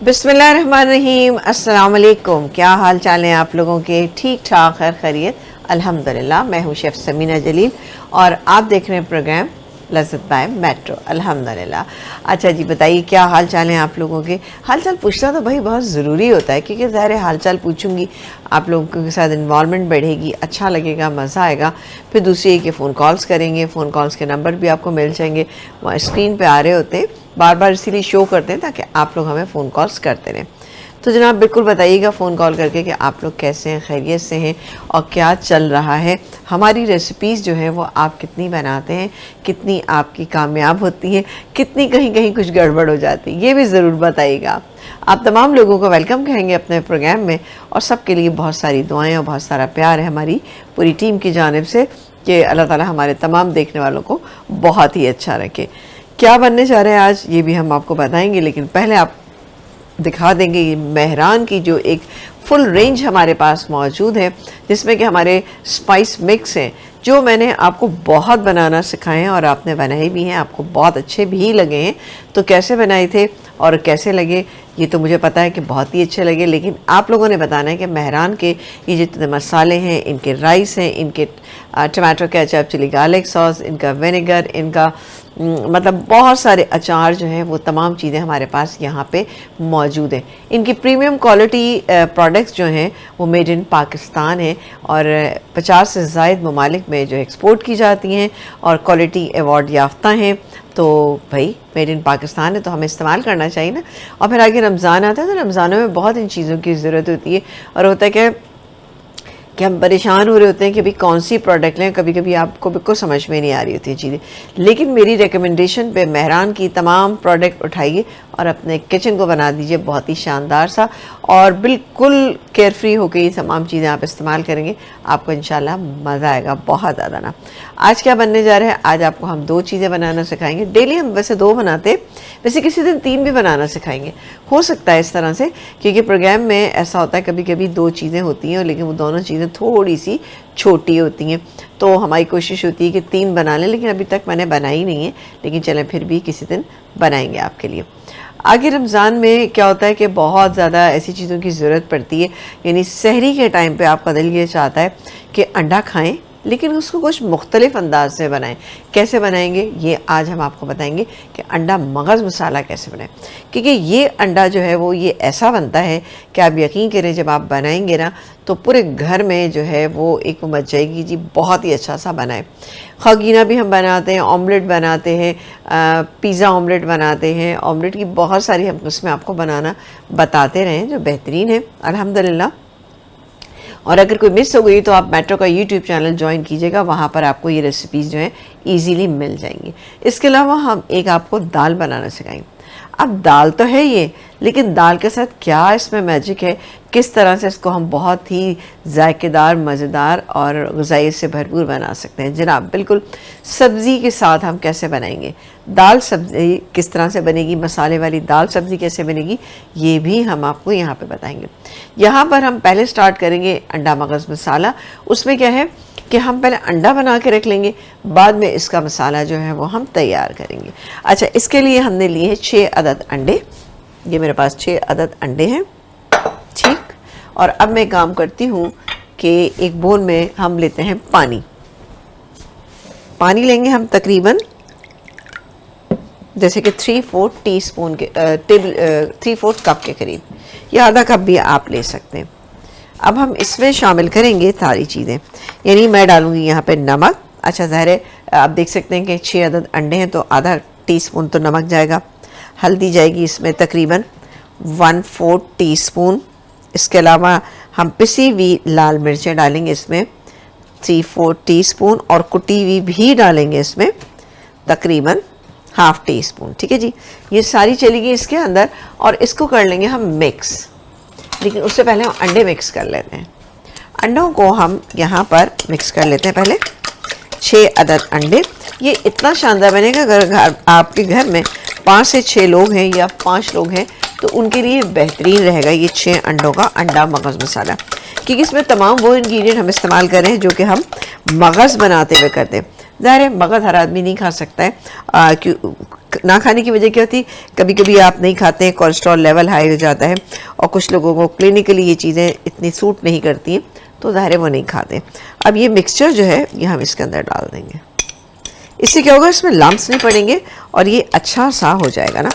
बिस्मिल्लाहिर्रहमानिर्रहीम। अस्सलाम वालेकुम। क्या हाल चाल है आप लोगों के? ठीक ठाक, खैर खैरियत, अल्हम्दुलिल्लाह। मैं हूँ शेफ़ समीना जलील और आप देख रहे हैं प्रोग्राम लज़्ज़त बाय मेट्रो। अल्हम्दुलिल्लाह। अच्छा जी, बताइए क्या हाल चाल हैं आप लोगों के? हाल चाल पूछना तो भाई बहुत ज़रूरी होता है, क्योंकि ज़ाहिर है हाल चाल पूछूंगी, आप लोगों के साथ इन्वॉल्वमेंट बढ़ेगी, अच्छा लगेगा, मज़ा आएगा। फिर दूसरी के फ़ोन कॉल्स करेंगे, फ़ोन कॉल्स के नंबर भी आपको मिल जाएंगे, वहाँ स्क्रीन पे आ रहे होते हैं, बार बार इसीलिए शो करते हैं ताकि आप लोग हमें फ़ोन कॉल्स करते रहें। तो जनाब बिल्कुल बताइएगा फ़ोन कॉल करके कि आप लोग कैसे हैं, खैरियत से हैं और क्या चल रहा है। हमारी रेसिपीज़ जो हैं वो आप कितनी बनाते हैं, कितनी आपकी कामयाब होती हैं, कितनी कहीं कहीं कुछ गड़बड़ हो जाती है, ये भी ज़रूर बताइएगा। आप तमाम लोगों को वेलकम कहेंगे अपने प्रोग्राम में और सबके लिए बहुत सारी दुआएं और बहुत सारा प्यार है हमारी पूरी टीम की जानिब से कि अल्लाह ताला हमारे तमाम देखने वालों को बहुत ही अच्छा रखे। क्या बनने जा रहे हैं आज, ये भी हम आपको बताएंगे, लेकिन पहले आप दिखा देंगे ये मेहरान की जो एक फुल रेंज हमारे पास मौजूद है, जिसमें कि हमारे स्पाइस मिक्स हैं जो मैंने आपको बहुत बनाना सिखाए हैं और आपने बनाए भी हैं, आपको बहुत अच्छे भी लगे हैं। तो कैसे बनाए थे और कैसे लगे ये तो मुझे पता है कि बहुत ही अच्छे लगे, लेकिन आप लोगों ने बताना है कि मेहरान के ये जितने मसाले हैं, इनके राइस हैं, इनके tomato ketchup, chilli garlic sauce, इनका विनेगर, इनका मतलब बहुत सारे अचार जो हैं वो तमाम चीज़ें हमारे पास यहाँ पे मौजूद हैं। इनकी प्रीमियम क्वालिटी प्रोडक्ट्स जो हैं वो मेड इन पाकिस्तान है और 50 से ज़ायद ममालिक में जो एक्सपोर्ट की जाती हैं और क्वालिटी अवार्ड याफ्ता हैं। तो भाई मेड इन पाकिस्तान है तो हमें इस्तेमाल करना चाहिए ना। और फिर आगे रमज़ान आता है तो रमज़ानों में बहुत इन चीज़ों की ज़रूरत होती है और होता है कि हम परेशान हो रहे होते हैं कि भाई कौन सी प्रोडक्ट लें। कभी कभी आपको बिल्कुल समझ में नहीं आ रही होती चीज़ें, लेकिन मेरी रिकमेंडेशन पे मेहरान की तमाम प्रोडक्ट उठाइए और अपने किचन को बना दीजिए बहुत ही शानदार सा, और बिल्कुल केयर फ्री होकर ये तमाम चीज़ें आप इस्तेमाल करेंगे, आपको इंशाल्लाह मज़ा आएगा बहुत ज़्यादा ना। आज क्या बनने जा रहा है? आज आपको हम 2 चीज़ें बनाना सिखाएंगे। डेली हम वैसे 2 बनाते, वैसे किसी दिन 3 भी बनाना सिखाएंगे, हो सकता है इस तरह से, क्योंकि प्रोग्राम में ऐसा होता है कभी कभी 2 चीज़ें होती हैं लेकिन वो दोनों चीज़ें थोड़ी सी छोटी होती हैं, तो हमारी कोशिश होती है कि 3 बना लें, लेकिन अभी तक मैंने बनाई नहीं है, लेकिन चलें फिर भी किसी दिन बनाएंगे आपके लिए। आगे रमज़ान में क्या होता है कि बहुत ज़्यादा ऐसी चीज़ों की ज़रूरत पड़ती है, यानी सहरी के टाइम पे आपका दिल ये चाहता है कि अंडा खाएं, लेकिन उसको कुछ मुख्तलिफ अंदाज से बनाएं। कैसे बनाएंगे ये आज हम आपको बताएंगे कि अंडा मगज़ मसाला कैसे बनाएं, क्योंकि ये अंडा जो है वो ये ऐसा बनता है कि आप यकीन करें जब आप बनाएंगे ना तो पूरे घर में जो है वो एक मच जाएगी जी, बहुत ही अच्छा सा बनाए। खगीना भी हम बनाते हैं, ऑमलेट बनाते हैं, पिज़्ज़ा ऑमलेट बनाते हैं, ऑमलेट की बहुत सारी हम उसमें आपको बनाना बताते रहें जो बेहतरीन है अल्हम्दुलिल्लाह। और अगर कोई मिस हो गई तो आप मेट्रो का यूट्यूब चैनल ज्वाइन कीजिएगा, वहाँ पर आपको ये रेसिपीज़ जो हैं ईजीली मिल जाएंगी। इसके अलावा हम एक आपको दाल बनाना सिखाएंगे। अब दाल तो है ये, लेकिन दाल के साथ क्या इसमें मैजिक है, किस तरह से इसको हम बहुत ही जायकेदार, मज़ेदार और ग़िज़ाई से भरपूर बना सकते हैं जनाब। बिल्कुल सब्ज़ी के साथ हम कैसे बनाएंगे, दाल सब्ज़ी किस तरह से बनेगी, मसाले वाली दाल सब्ज़ी कैसे बनेगी, ये भी हम आपको यहाँ पे बताएंगे। यहाँ पर हम पहले स्टार्ट करेंगे अंडा मगज़ मसाला। उसमें क्या है कि हम पहले अंडा बना के रख लेंगे, बाद में इसका मसाला जो है वो हम तैयार करेंगे। अच्छा, इसके लिए हमने लिए हैं 6 अदद अंडे। ये मेरे पास 6 अदद अंडे हैं, ठीक। और अब मैं काम करती हूँ कि एक बोल में हम लेते हैं पानी लेंगे हम तकरीबन जैसे कि 3/4 टीस्पून के 3/4 कप के करीब, या आधा कप भी आप ले सकते हैं। अब हम इसमें शामिल करेंगे सारी चीज़ें, यानी मैं डालूंगी यहाँ पे नमक। अच्छा, ज़ाहिर है आप देख सकते हैं कि 6 अदद अंडे हैं तो आधा टीस्पून तो नमक जाएगा। हल्दी जाएगी इसमें तकरीबन 1/4 टीस्पून। इसके अलावा हम पिसी हुई लाल मिर्चें डालेंगे इसमें 3/4 टीस्पून, और कुटी हुई भी डालेंगे इसमें तकरीबन 1/2 टीस्पून, ठीक है जी। ये सारी चलेगी इसके अंदर और इसको कर लेंगे हम मिक्स, लेकिन उससे पहले हम अंडे मिक्स कर लेते हैं। अंडों को हम यहाँ पर मिक्स कर लेते हैं पहले। 6 अदद अंडे, ये इतना शानदार बनेगा अगर आपके घर में 5 से 6 लोग हैं या 5 लोग हैं तो उनके लिए बेहतरीन रहेगा ये 6 अंडों का अंडा मगज़ मसाला, क्योंकि इसमें तमाम वो इंग्रेडिएंट हम इस्तेमाल कर रहे हैं जो कि हम मगज़ बनाते हुए करते हैं। ज़ाहिर है मगज़ हर आदमी नहीं खा सकता है, ना खाने की वजह क्या होती, कभी कभी आप नहीं खाते हैं, कोलेस्ट्रॉल लेवल हाई हो जाता है, और कुछ लोगों को क्लिनिकली ये चीज़ें इतनी सूट नहीं करती हैं, तो ज़ाहिर है वो नहीं खाते। अब ये मिक्सचर जो है ये हम इसके अंदर डाल देंगे। इससे क्या होगा, इसमें लम्प्स नहीं पड़ेंगे और ये अच्छा सा हो जाएगा ना,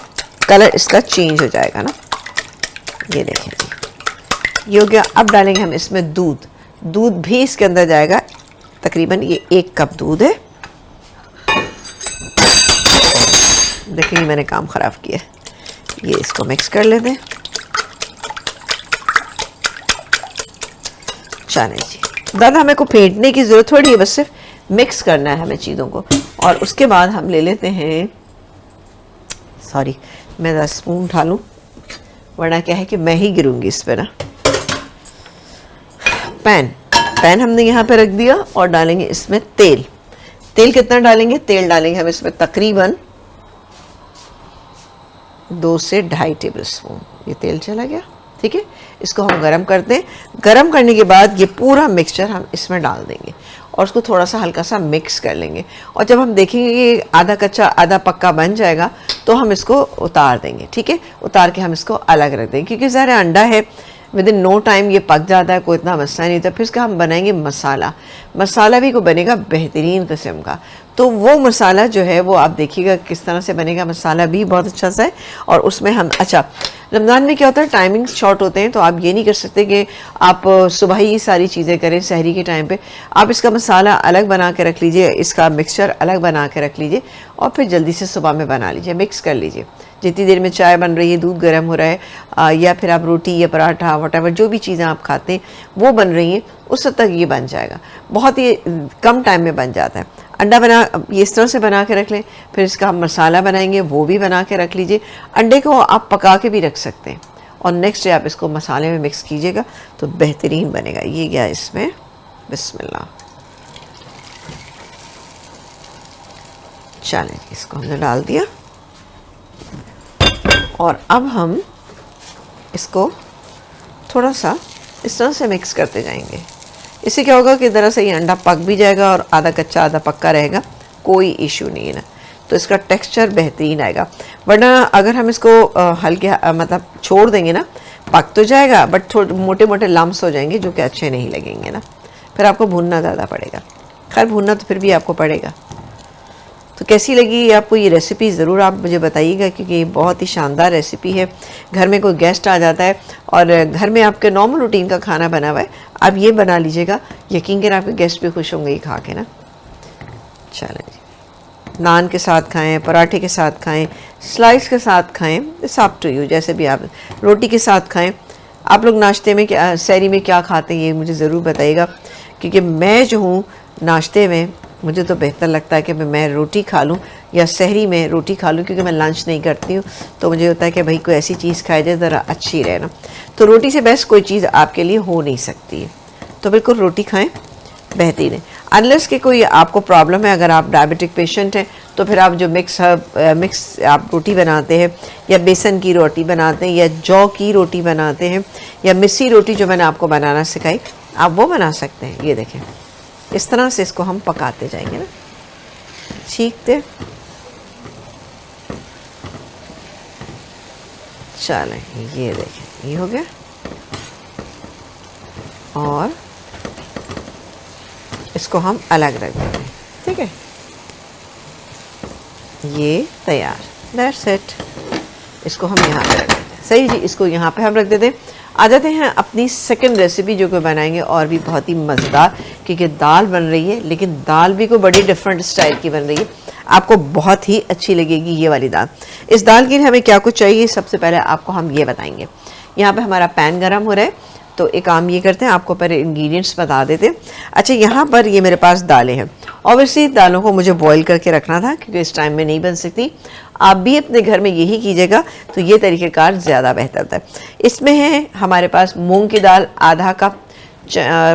कलर इसका चेंज हो जाएगा ना। ये देखें जी, ये हो गया। अब डालेंगे हम इसमें दूध। दूध भी इसके अंदर जाएगा, तकरीबन ये 1 कप दूध है। देखिए मैंने काम ख़राब किया। ये इसको मिक्स कर लेते हैं। चलें जी, ज़्यादा हमें को फेंटने की ज़रूरत थोड़ी है, बस सिर्फ मिक्स करना है हमें चीज़ों को। और उसके बाद हम ले लेते हैं, सॉरी मैं 10 स्पून उठा लूँ, वरना क्या है कि मैं ही गिरूंगी इस पर ना। पैन हमने यहाँ पे रख दिया और डालेंगे इसमें तेल। तेल कितना डालेंगे, तेल डालेंगे हम इसमें तकरीबन 2 से 2.5 टेबल स्पून। ये तेल चला गया, ठीक है। इसको हम गरम करते हैं। गरम करने के बाद ये पूरा मिक्सचर हम इसमें डाल देंगे और उसको थोड़ा सा हल्का सा मिक्स कर लेंगे। और जब हम देखेंगे कि आधा कच्चा आधा पक्का बन जाएगा तो हम इसको उतार देंगे, ठीक है। उतार के हम इसको अलग रख देंगे, क्योंकि ज़रा अंडा है, विद इन नो टाइम ये पक जाता है, कोई इतना मसला नहीं था। फिर इसका हम बनाएंगे मसाला। मसाला भी को बनेगा बेहतरीन किस्म का। तो वो मसाला जो है वो आप देखिएगा किस तरह से बनेगा। मसाला भी बहुत अच्छा सा है। और उसमें हम, अच्छा रमज़ान में क्या होता है, टाइमिंग्स शॉर्ट होते हैं, तो आप ये नहीं कर सकते कि आप सुबह ही सारी चीज़ें करें सहरी के टाइम पे। आप इसका मसाला अलग बना के रख लीजिए, इसका मिक्सचर अलग बना के रख लीजिए और फिर जल्दी से सुबह में बना लीजिए, मिक्स कर लीजिए। जितनी देर में चाय बन रही है, दूध गर्म हो रहा है, या फिर आप रोटी या पराठा वटेवर जो भी चीज़ें आप खाते हैं वो बन रही हैं, उस वक्त तक ये बन जाएगा। बहुत ही कम टाइम में बन जाता है। अंडा बना ये इस तरह से बना के रख लें, फिर इसका हम मसाला बनाएंगे वो भी बना के रख लीजिए। अंडे को आप पका के भी रख सकते हैं और नेक्स्ट डे आप इसको मसाले में मिक्स कीजिएगा तो बेहतरीन बनेगा। ये गया इसमें, बिस्मिल्लाह। चलें, इसको हमने डाल दिया और अब हम इसको थोड़ा सा इस तरह से मिक्स करते जाएंगे। इससे क्या होगा कि दरअसल ये अंडा पक भी जाएगा और आधा कच्चा आधा पक्का रहेगा, कोई इशू नहीं है ना। तो इसका टेक्सचर बेहतरीन आएगा। वरना अगर हम इसको हल्के मतलब छोड़ देंगे ना, पक तो जाएगा बट थोड़े मोटे मोटे लम्स हो जाएंगे जो कि अच्छे नहीं लगेंगे ना। फिर आपको भूनना ज़्यादा पड़ेगा। खैर भूनना तो फिर भी आपको पड़ेगा। तो कैसी लगी आपको ये रेसिपी, ज़रूर आप मुझे बताइएगा, क्योंकि ये बहुत ही शानदार रेसिपी है। घर में कोई गेस्ट आ जाता है और घर में आपके नॉर्मल रूटीन का खाना बना हुआ है, आप ये बना लीजिएगा, यकीन करें आपके गेस्ट भी खुश होंगे ये खा के ना। चलें जी, नान के साथ खाएं, पराठे के साथ खाएं, स्लाइस के साथ खाएं, इट्स अप टू यू, जैसे भी आप, रोटी के साथ खाएं। आप लोग नाश्ते में क्या, सहरी में क्या खाते हैं ये मुझे ज़रूर बताइएगा, क्योंकि मैं जो हूँ नाश्ते में मुझे तो बेहतर लगता है कि मैं रोटी खा लूँ या सहरी में रोटी खा लूँ, क्योंकि मैं लंच नहीं करती हूँ। तो मुझे होता है कि भाई कोई ऐसी चीज़ खाई जाए ज़रा अच्छी रहे ना। तो रोटी से बेस्ट कोई चीज़ आपके लिए हो नहीं सकती है, तो बिल्कुल रोटी खाएं, बेहतरीन है। अनलेस कि कोई आपको प्रॉब्लम है, अगर आप डायबिटिक पेशेंट हैं तो फिर आप जो मिक्स आप रोटी बनाते हैं, या बेसन की रोटी बनाते हैं, या जौ की रोटी बनाते हैं, या मिस्सी रोटी जो मैंने आपको बनाना सिखाई, आप वो बना सकते हैं। ये देखें इस तरह से इसको हम पकाते जाएंगे ना, छींकते। चलें, ये देखें ये हो गया और इसको हम अलग रख देते हैं, ठीक है। ये तैयार, दैट्स इट। इसको हम यहाँ पे रख देते हैं। सही जी, इसको यहाँ पे हम रख देते हैं। आ जाते हैं अपनी सेकंड रेसिपी जो कि बनाएंगे, और भी बहुत ही मज़ेदार, क्योंकि दाल बन रही है, लेकिन दाल भी कोई बड़ी डिफरेंट स्टाइल की बन रही है। आपको बहुत ही अच्छी लगेगी ये वाली दाल। इस दाल के लिए हमें क्या कुछ चाहिए, सबसे पहले आपको हम ये बताएंगे। यहाँ पे हमारा पैन गरम हो रहा है, तो एक काम ये करते हैं, आपको पहले इंग्रेडिएंट्स बता देते हैं। अच्छा, यहाँ पर ये मेरे पास दालें हैं। ऑब्वियसली दालों को मुझे बॉईल करके रखना था, क्योंकि इस टाइम में नहीं बन सकती। आप भी अपने घर में यही कीजिएगा, तो ये तरीक़ेकार ज़्यादा बेहतर होता है। इसमें है हमारे पास मूंग की दाल आधा कप,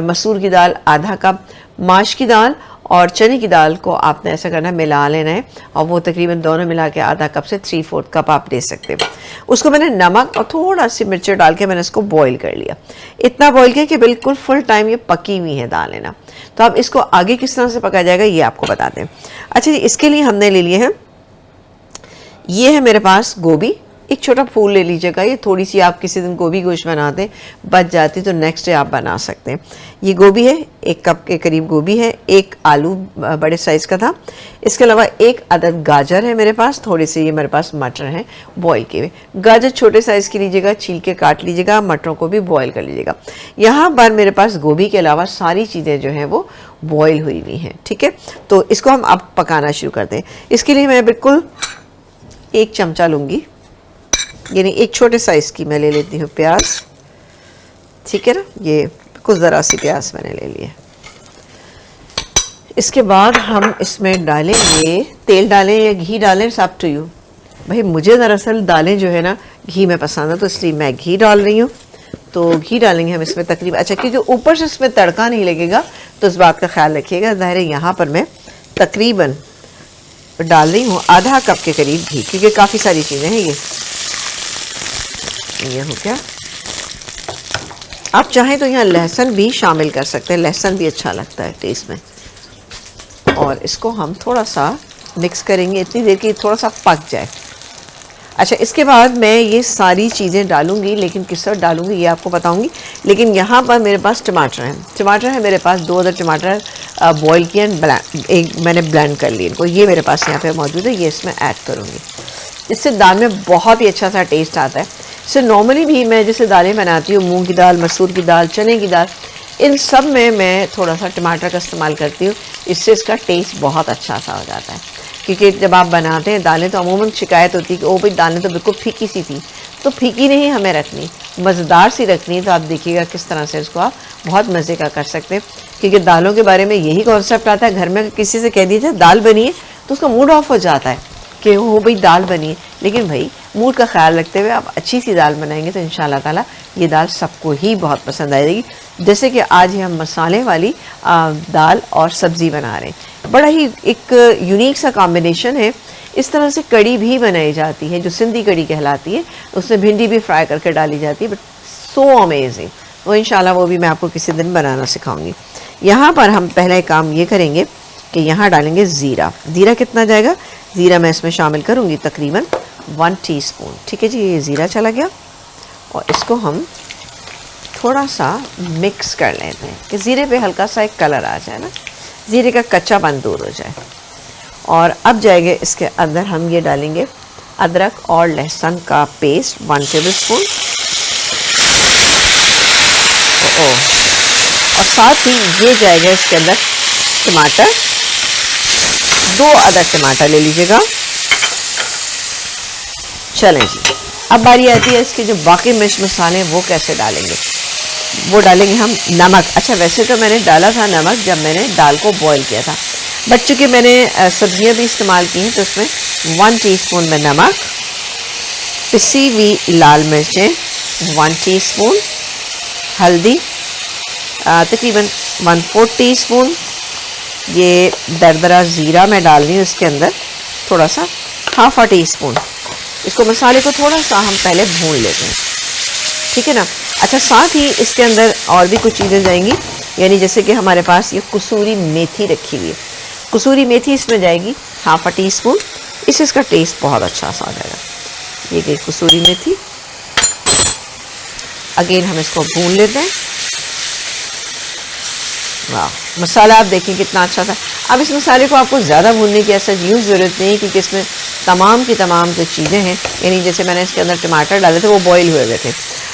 मसूर की दाल आधा कप, माश की दाल और चने की दाल को आपने ऐसा करना है, मिला लेना है, और वो तकरीबन दोनों मिला के आधा कप से 3/4 कप आप दे सकते हैं। उसको मैंने नमक और थोड़ा सी मिर्च डाल के मैंने इसको बॉईल कर लिया। इतना बॉईल किया कि बिल्कुल फुल टाइम ये पकी हुई है दाल है ना। तो अब इसको आगे किस तरह से पकाया जाएगा ये आपको बताते हैं। अच्छा जी, इसके लिए हमने ले लिए हैं ये है मेरे पास गोभी, एक छोटा फूल ले लीजिएगा। ये थोड़ी सी आप किसी दिन गोभी गोश्त बनाते हैं बच जाती तो नेक्स्ट डे आप बना सकते हैं। ये गोभी है, 1 कप के करीब गोभी है, 1 आलू बड़े साइज़ का था। इसके अलावा 1 अदद गाजर है मेरे पास, थोड़े से ये मेरे पास मटर हैं बॉईल किए हुए। गाजर छोटे साइज़ की लीजिएगा, छील के काट लीजिएगा, मटरों को भी बॉईल कर लीजिएगा। यहाँ पर मेरे पास गोभी के अलावा सारी चीज़ें जो हैं वो बॉईल हुई हुई हैं, ठीक है। तो इसको हम अब पकाना शुरू करते हैं। इसके लिए मैं बिल्कुल 1 चमचा लूँगी, यानी एक छोटे साइज़ की मैं ले लेती हूँ प्याज, ठीक है ना। ये कुछ ज़रा सी प्याज मैंने ले लिए। इसके बाद हम इसमें डालेंगे, तेल डालें या घी डालें, इट्स अप टू यू। भाई मुझे दरअसल दालें जो है ना घी में पसंद है, तो इसलिए मैं घी डाल रही हूँ। तो घी डालेंगे हम इसमें तकरीबन, अच्छा क्योंकि ऊपर से इसमें तड़का नहीं लगेगा तो इस बात का ख्याल रखिएगा। ज़ाहिर है यहाँ पर मैं तकरीबन डाल रही हूँ आधा कप के करीब घी, क्योंकि काफ़ी सारी चीज़ें हैं। ये हो गया। आप चाहें तो यहाँ लहसुन भी शामिल कर सकते हैं, लहसुन भी अच्छा लगता है टेस्ट में। और इसको हम थोड़ा सा मिक्स करेंगे इतनी देर कि थोड़ा सा पक जाए। अच्छा, इसके बाद मैं ये सारी चीज़ें डालूंगी, लेकिन किस वक्त डालूंगी ये आपको बताऊंगी। लेकिन यहाँ पर मेरे पास टमाटर हैं, टमाटर है मेरे पास 2 अदर टमाटर बॉईल किए, एक मैंने ब्लेंड कर लिए इनको, ये मेरे पास यहाँ पे मौजूद है, ये इसमें ऐड करूँगी। इससे दाल में बहुत ही अच्छा सा टेस्ट आता है। इससे नॉर्मली भी मैं जैसे दालें बनाती हूँ, मूंग की दाल, मसूर की दाल, चने की दाल, इन सब में मैं थोड़ा सा टमाटर का इस्तेमाल करती हूँ। इससे इसका टेस्ट बहुत अच्छा सा हो जाता है। क्योंकि जब आप बनाते हैं दालें, तो अमूमन शिकायत होती है कि ओ भाई दालें तो बिल्कुल फीकी सी थी। तो फीकी नहीं हमें रखनी, मज़ेदार सी रखनी। तो आप देखिएगा किस तरह से इसको आप बहुत मज़े का कर सकते हैं। क्योंकि दालों के बारे में यही कॉन्सेप्ट आता है, घर में किसी से कह दीजिए दाल बनी है तो उसका मूड ऑफ हो जाता है कि हो भाई दाल बनी है। लेकिन भाई मूड का ख्याल रखते हुए आप अच्छी सी दाल बनाएंगे तो इंशाल्लाह ताला ये दाल सबको ही बहुत पसंद आएगी। जैसे कि आज हम मसाले वाली दाल और सब्ज़ी बना रहे हैं, बड़ा ही एक यूनिक सा कॉम्बिनेशन है। इस तरह से कड़ी भी बनाई जाती है जो सिंधी कड़ी कहलाती है, उसमें भिंडी भी फ्राई करके डाली जाती है, बट सो अमेजिंग। वो इंशाल्लाह वो भी मैं आपको किसी दिन बनाना सिखाऊंगी। यहाँ पर हम पहला काम ये करेंगे कि यहाँ डालेंगे ज़ीरा। ज़ीरा कितना जाएगा? ज़ीरा मैं इसमें शामिल करूँगी तकरीबन 1 टीस्पून, ठीक है जी। ये ज़ीरा चला गया और इसको हम थोड़ा सा मिक्स कर लेते हैं कि ज़ीरे पे हल्का सा एक कलर आ जाए ना, ज़ीरे का कच्चापन दूर हो जाए। और अब जाएंगे इसके अंदर हम ये डालेंगे अदरक और लहसुन का पेस्ट 1 टेबलस्पून, और साथ ही ये जाएगा इसके अंदर टमाटर, 2 अदर टमाटर ले लीजिएगा। चलें जी, अब बारी आती है इसके जो बाकी मिर्च मसाले हैं वो कैसे डालेंगे। वो डालेंगे हम नमक। अच्छा, वैसे तो मैंने डाला था नमक जब मैंने दाल को बॉईल किया था, बट चूँकि मैंने सब्जियां भी इस्तेमाल की हैं तो उसमें 1 टीस्पून में नमक, पिसी हुई लाल मिर्चें 1 टीस्पून, हल्दी तकरीबन 1/4 टीस्पून, ये दरदरा ज़ीरा मैं डाल रही हूँ इसके अंदर, थोड़ा सा 1/2 टीस्पून। इसको मसाले को थोड़ा सा हम पहले भून लेते हैं, ठीक है ना। अच्छा, साथ ही इसके अंदर और भी कुछ चीज़ें जाएंगी, यानी जैसे कि हमारे पास ये कसूरी मेथी रखी हुई है, कसूरी मेथी इसमें जाएगी 1/2 टीस्पून। इससे इसका टेस्ट बहुत अच्छा सा आ जाएगा। ये गई कसूरी मेथी। अगेन हम इसको भून लेते हैं। वाह, मसाला आप देखें कितना अच्छा था। अब इस मसाले को आपको ज़्यादा भूनने की ऐसा यूँ ज़रूरत नहीं, क्योंकि इसमें तमाम की तमाम जो चीज़ें हैं, यानी जैसे मैंने इसके अंदर टमाटर डाले थे वो बॉईल हुए हुए थे।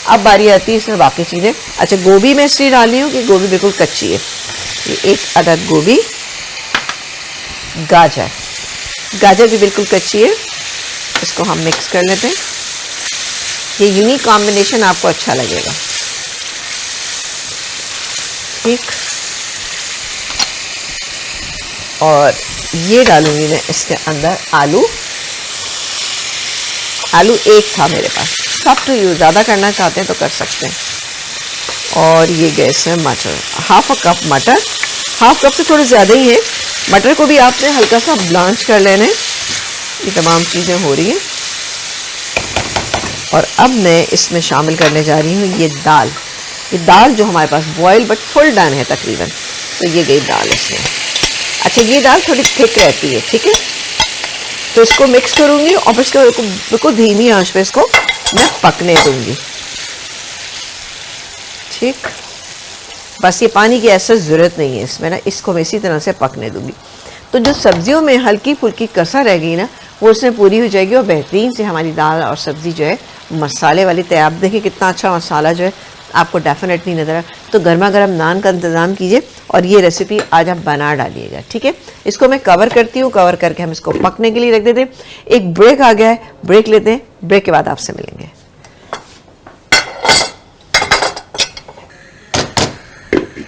अब बारी आती है इसमें बाकी चीज़ें। अच्छा, गोभी मैं इसलिए डाल रही हूँ कि गोभी बिल्कुल कच्ची है। ये 1 अदद गोभी, गाजर भी बिल्कुल कच्ची है, इसको हम मिक्स कर लेते हैं। ये यूनिक कॉम्बिनेशन आपको अच्छा लगेगा, ठीक। और ये डालूंगी मैं इसके अंदर आलू 1 था मेरे पास, सब टू यू, ज़्यादा करना चाहते हैं तो कर सकते हैं। और ये गैस है मटर, 1/2 कप मटर, 1/2 कप से थोड़े ज़्यादा ही है। मटर को भी आपने हल्का सा ब्लांच कर लेना है। ये तमाम चीज़ें हो रही हैं। और अब मैं इसमें शामिल करने जा रही हूँ ये दाल जो हमारे पास बॉयल बट फुल डन है तकरीबन। तो ये गई दाल इसमें। अच्छा, ये दाल थोड़ी थिक रहती है, ठीक है। तो इसको मिक्स करूँगी और फिर इसको बिल्कुल धीमी आंच पे इसको मैं पकने दूँगी। ठीक, बस ये पानी की ऐसा ज़रूरत नहीं है इसमें ना, इसको मैं इसी तरह से पकने दूँगी। तो जो सब्जियों में हल्की फुल्की कसर रह गई ना, वो इसमें पूरी हो जाएगी और बेहतरीन से हमारी दाल और सब्ज़ी जो है मसाले वाली तैयार। आप देखिए कितना अच्छा मसाला जो है आपको डेफिनेटली नज़र आए। तो गर्मा गर्म नान का इंतज़ाम कीजिए और ये रेसिपी आज आप बना डालिएगा। ठीक है, इसको मैं कवर करती हूँ, कवर करके हम इसको पकने के लिए रख देते हैं। एक ब्रेक आ गया है, ब्रेक लेते हैं, ब्रेक के बाद आपसे मिलेंगे।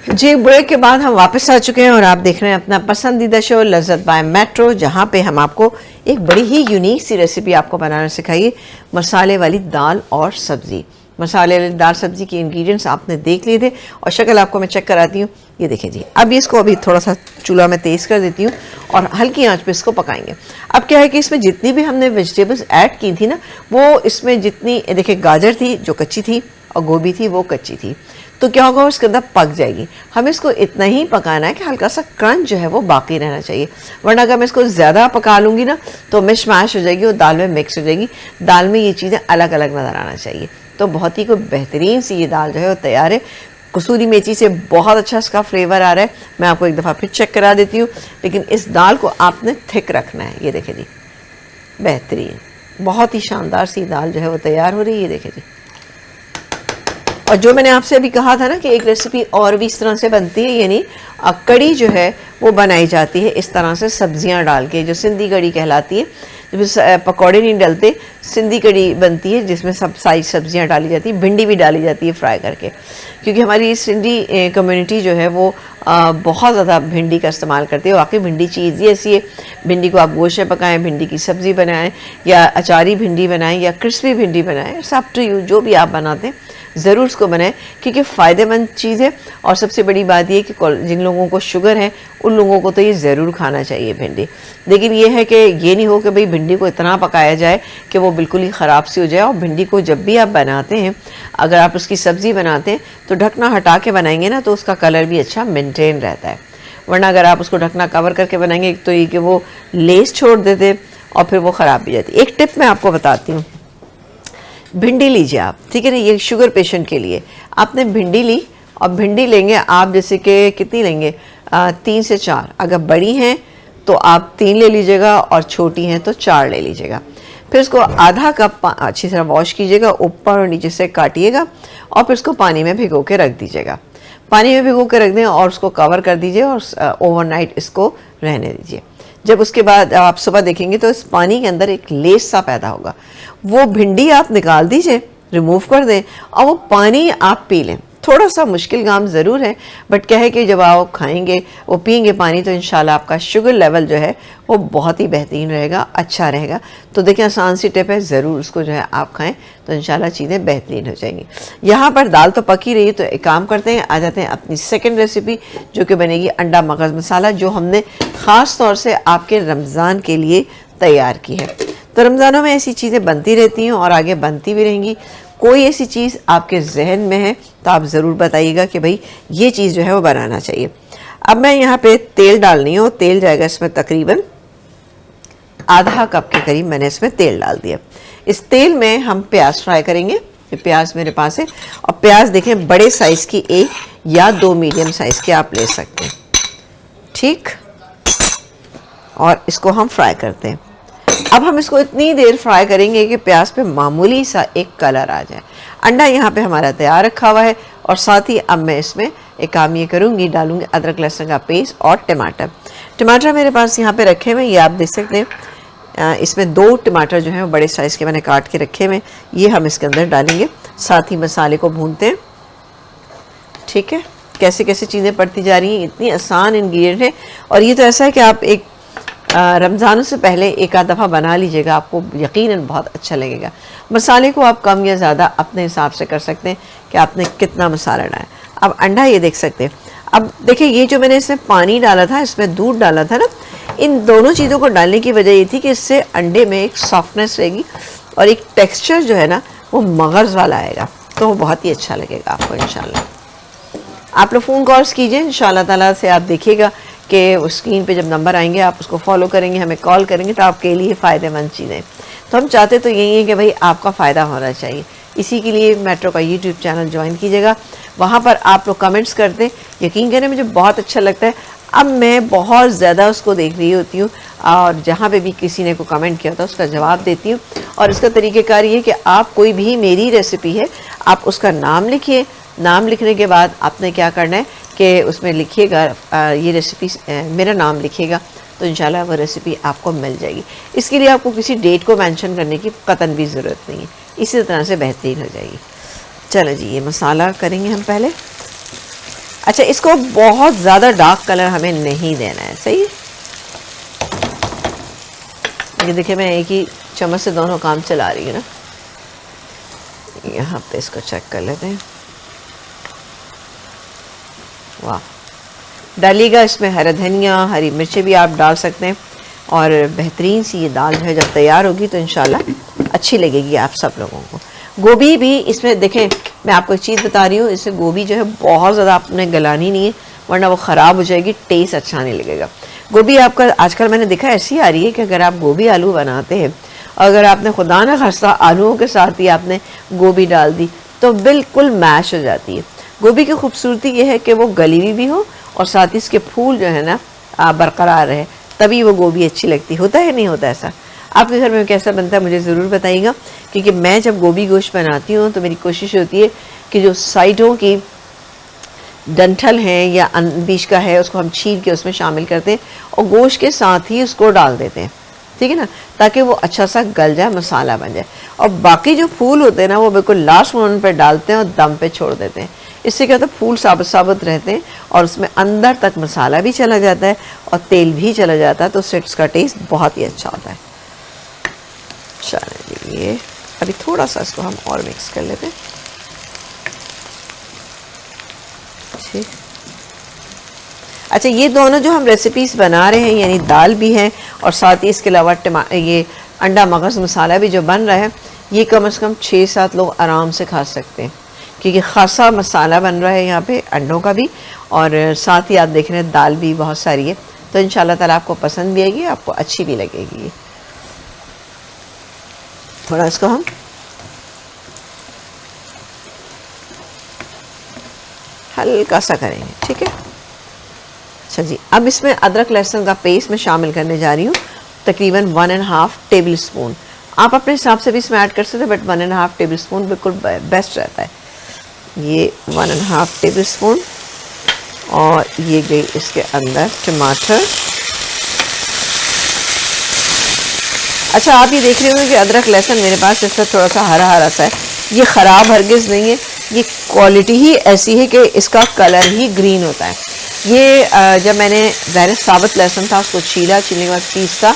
जी, ब्रेक के बाद हम वापस आ चुके हैं और आप देख रहे हैं अपना पसंदीदा शो लज़्ज़त बाय मेट्रो, जहाँ पे हम आपको एक बड़ी ही यूनिक सी रेसिपी आपको बनाना सिखाइए, मसाले वाली दाल और सब्ज़ी। मसाले वाली दाल सब्ज़ी के इंग्रेडिएंट्स आपने देख लिए थे और शक्ल आपको मैं चेक कराती हूँ। ये देखें जी, अब इसको अभी थोड़ा सा चूल्हा में तेज़ कर देती हूँ और हल्की आंच पे इसको पकाएंगे। अब क्या है कि इसमें जितनी भी हमने वेजिटेबल्स ऐड की थी ना, वो इसमें जितनी देखिए गाजर थी जो कच्ची थी और गोभी थी वो कच्ची थी, तो क्या होगा उसके अंदर पक जाएगी। हमें इसको इतना ही पकाना है कि हल्का सा क्रंच जो है वो बाकी रहना चाहिए, वरना अगर मैं इसको ज़्यादा पका लूँगी ना तो मिश मैश हो जाएगी और दाल में मिक्स हो जाएगी। दाल में ये चीज़ें अलग अलग नज़र आना चाहिए। तो बहुत ही कोई बेहतरीन सी ये दाल जो है वो तैयार है। कसूरी मेथी से बहुत अच्छा इसका फ्लेवर आ रहा है। मैं आपको एक दफ़ा फिर चेक करा देती हूँ, लेकिन इस दाल को आपने थिक रखना है। ये देखें जी, बेहतरीन, बहुत ही शानदार सी दाल जो है वो तैयार हो रही है। ये देखें जी, और जो मैंने आपसे अभी कहा था ना कि एक रेसिपी और भी इस तरह से बनती है, यानी कड़ी जो है वो बनाई जाती है इस तरह से सब्जियां डाल के, जो सिंधी कड़ी कहलाती है। जब पकौड़े नहीं डलते, सिंधी कड़ी बनती है जिसमें सब सारी सब्जियां डाली जाती है, भिंडी भी डाली जाती है फ्राई करके, क्योंकि हमारी सिंधी कम्युनिटी जो है वो बहुत ज़्यादा भिंडी का इस्तेमाल करती है। वाकई भिंडी चीज़ ही ऐसी है, भिंडी को आप गोश्त में पकाएं, भिंडी की सब्ज़ी बनाएं, या अचारी भिंडी बनाएं, या क्रिस्पी भिंडी बनाएं, सब टू यू, जो भी आप बनाते हैं ज़रूर उसको बनाएं, क्योंकि फ़ायदेमंद चीज़ है। और सबसे बड़ी बात ये कि जिन लोगों को शुगर है उन लोगों को तो ये ज़रूर खाना चाहिए भिंडी। लेकिन ये है कि ये नहीं हो कि भाई भिंडी को इतना पकाया जाए कि वो बिल्कुल ही ख़राब सी हो जाए। और भिंडी को जब भी आप बनाते हैं, अगर आप उसकी सब्ज़ी बनाते हैं तो ढकना हटा के बनाएंगे ना, तो उसका कलर भी अच्छा मेंटेन रहता है। वरना अगर आप उसको ढकना कवर करके बनाएंगे तो ये कि वो लेस छोड़ देते और फिर वो ख़राब भी जाती। एक टिप मैं आपको बताती हूँ, भिंडी लीजिए आप, ठीक है ना, ये शुगर पेशेंट के लिए आपने भिंडी ली, और भिंडी लेंगे आप जैसे कि कितनी लेंगे, 3 से 4। अगर बड़ी हैं तो आप 3 ले लीजिएगा और छोटी हैं तो 4 ले लीजिएगा। फिर इसको आधा कप अच्छी तरह वॉश कीजिएगा, ऊपर और नीचे से काटिएगा और फिर इसको पानी में भिगो के रख दीजिएगा। पानी में भिगो के रख दें और उसको कवर कर दीजिए और ओवरनाइट इसको रहने दीजिए। जब उसके बाद आप सुबह देखेंगे तो इस पानी के अंदर एक लेस सा पैदा होगा, वो भिंडी आप निकाल दीजिए, रिमूव कर दें और वो पानी आप पी लें। थोड़ा सा मुश्किल काम ज़रूर है, बट क्या है कि जब आप खाएंगे वो पिएंगे पानी तो इंशाल्लाह आपका शुगर लेवल जो है वो बहुत ही बेहतरीन रहेगा, अच्छा रहेगा। तो देखिए आसान सी टिप है, ज़रूर उसको जो है आप खाएं तो इंशाल्लाह चीज़ें बेहतरीन हो जाएंगी। यहाँ पर दाल तो पकी रही है, तो एक काम करते हैं, आ जाते हैं अपनी सेकेंड रेसिपी जो कि बनेगी अंडा मगज़ मसाला, जो हमने ख़ास तौर से आपके रमज़ान के लिए तैयार की है। तो रमज़ानों में ऐसी चीज़ें बनती रहती हैं और आगे बनती भी रहेंगी। कोई ऐसी चीज़ आपके जहन में है तो आप ज़रूर बताइएगा कि भाई ये चीज़ जो है वो बनाना चाहिए। अब मैं यहाँ पे तेल डालनी हूँ, तेल जाएगा इसमें तकरीबन आधा कप के करीब मैंने इसमें तेल डाल दिया। इस तेल में हम प्याज फ्राई करेंगे। ये प्याज मेरे पास है और प्याज देखें बड़े साइज़ की 1 या 2 मीडियम साइज़ के आप ले सकते हैं, ठीक। और इसको हम फ्राई करते हैं। अब हम इसको इतनी देर फ्राई करेंगे कि प्याज पे मामूली सा एक कलर आ जाए। अंडा यहाँ पे हमारा तैयार रखा हुआ है और साथ ही अब मैं इसमें एक काम ये करूँगी, डालूँगी अदरक लहसुन का पेस्ट और टमाटर। टमाटर मेरे पास यहाँ पे रखे हुए, ये आप देख सकते हैं। इसमें 2 टमाटर जो हैं वो बड़े साइज़ के मैंने काट के रखे हुए, ये हम इसके अंदर डालेंगे। साथ ही मसाले को भूनते हैं, ठीक है। कैसे कैसे चीज़ें पड़ती जा रही हैं, इतनी आसान इंग्रेडिएंट है। और ये तो ऐसा है कि आप एक रमज़ान से पहले एक आध दफ़ा बना लीजिएगा, आपको यकीनन बहुत अच्छा लगेगा। मसाले को आप कम या ज़्यादा अपने हिसाब से कर सकते हैं कि आपने कितना मसाला डाला। अब अंडा ये देख सकते हैं। अब देखिए ये जो मैंने इसमें पानी डाला था, इसमें दूध डाला था ना, इन दोनों चीज़ों को डालने की वजह ये थी कि इससे अंडे में एक सॉफ्टनेस रहेगी और एक टेक्स्चर जो है ना वो मगज़ वाला आएगा, तो वो बहुत ही अच्छा लगेगा आपको इंशाल्लाह। आप लोग फ़ोन कॉल्स कीजिए, इंशाल्लाह ताला से आप देखिएगा कि उस स्क्रीन पे जब नंबर आएंगे आप उसको फॉलो करेंगे, हमें कॉल करेंगे तो आपके लिए फ़ायदेमंद चीज़ें। तो हम चाहते तो यही है कि भाई आपका फ़ायदा होना चाहिए। इसी के लिए मेट्रो का यूट्यूब चैनल ज्वाइन कीजिएगा, वहाँ पर आप लोग कमेंट्स करते हैं, यकीन करें मुझे बहुत अच्छा लगता है। अब मैं बहुत ज़्यादा उसको देख रही होती हूँ और जहाँ पे भी किसी ने को कमेंट किया था उसका जवाब देती हूँ। और इसका तरीक़ेकार ये कि आप कोई भी मेरी रेसिपी है आप उसका नाम लिखिए, नाम लिखने के बाद आपने क्या करना है कि उसमें लिखिएगा ये रेसिपी मेरा नाम लिखिएगा, तो इंशाल्लाह वो रेसिपी आपको मिल जाएगी। इसके लिए आपको किसी डेट को मेंशन करने की कतन भी ज़रूरत नहीं है, इसी तरह से बेहतरीन हो जाएगी। चलो जी, ये मसाला करेंगे हम पहले। अच्छा, इसको बहुत ज़्यादा डार्क कलर हमें नहीं देना है, सही है। ये देखिए मैं एक ही चम्मच से दोनों काम चला रही हूँ ना। यहाँ पे इसको चेक कर लेते हैं। वाह, डालिएगा इसमें हरा धनिया, हरी मिर्चें भी आप डाल सकते हैं। और बेहतरीन सी ये दाल जो है जब तैयार होगी तो इंशाल्लाह अच्छी लगेगी आप सब लोगों को। गोभी भी इसमें देखें, मैं आपको एक चीज़ बता रही हूँ, इसमें गोभी जो है बहुत ज़्यादा आपने गलानी नहीं है वरना वो ख़राब हो जाएगी, टेस्ट अच्छा नहीं लगेगा। गोभी आपका आजकल मैंने देखा ऐसी आ रही है कि अगर आप गोभी आलू बनाते हैं, अगर आपने खुदा न खास्ता आलूओं के साथ ही आपने गोभी डाल दी तो बिल्कुल मैश हो जाती है। गोभी की खूबसूरती ये है कि वो गली हुई भी हो और साथ ही इसके फूल जो है ना बरकरार रहे, तभी वो गोभी अच्छी लगती। होता है नहीं होता ऐसा? आपके घर में कैसा बनता है मुझे ज़रूर बताइएगा, क्योंकि मैं जब गोभी गोश्त बनाती हूँ तो मेरी कोशिश होती है कि जो साइडों की डंठल हैं या बीच का है उसको हम छील के उसमें शामिल करते हैं और गोश्त के साथ ही उसको डाल देते हैं, ठीक है ना, ताकि वो अच्छा सा गल जाए, मसाला बन जाए। और बाकी जो फूल होते हैं ना वो बिल्कुल लास्ट मोमेंट पर डालते हैं और दम पे छोड़ देते हैं। इससे क्या होता है, फूल साबुत साबुत रहते हैं और उसमें अंदर तक मसाला भी चला जाता है और तेल भी चला जाता है, तो उससे उसका टेस्ट बहुत ही अच्छा होता है। चलिए ये अभी थोड़ा सा इसको हम और मिक्स कर लेते हैं। ठीक, अच्छा, ये दोनों जो हम रेसिपीज़ बना रहे हैं यानी दाल भी है और साथ ही इसके अलावा ये अंडा मगज़ मसाला भी जो बन रहा है, ये कम से कम 6-7 लोग आराम से खा सकते हैं, क्योंकि ख़ासा मसाला बन रहा है यहाँ पे अंडों का भी और साथ ही आप देख रहे हैं दाल भी बहुत सारी है। तो इंशाल्लाह ताला आपको पसंद भी आएगी, आपको अच्छी भी लगेगी। थोड़ा इसको हम हल्का सा करेंगे, ठीक है। अच्छा जी, अब इसमें अदरक लहसुन का पेस्ट मैं शामिल करने जा रही हूँ, तकरीबन 1.5 टेबल स्पून। आप अपने हिसाब से भी इसमें ऐड कर सकते हैं, बट 1.5 टेबल स्पून बिल्कुल बेस्ट रहता है। ये 1.5 टेबल स्पून और ये गई इसके अंदर टमाटर। अच्छा, आप ये देख रहे होंगे कि अदरक लहसुन मेरे पास इसका थोड़ा सा हरा हरा सा है, ये ख़राब हरगिज़ नहीं है, ये क्वालिटी ही ऐसी है कि इसका कलर ही ग्रीन होता है। ये जब मैंने ज़ाहिर साबुत लहसुन था उसको छीलने के बाद पीसा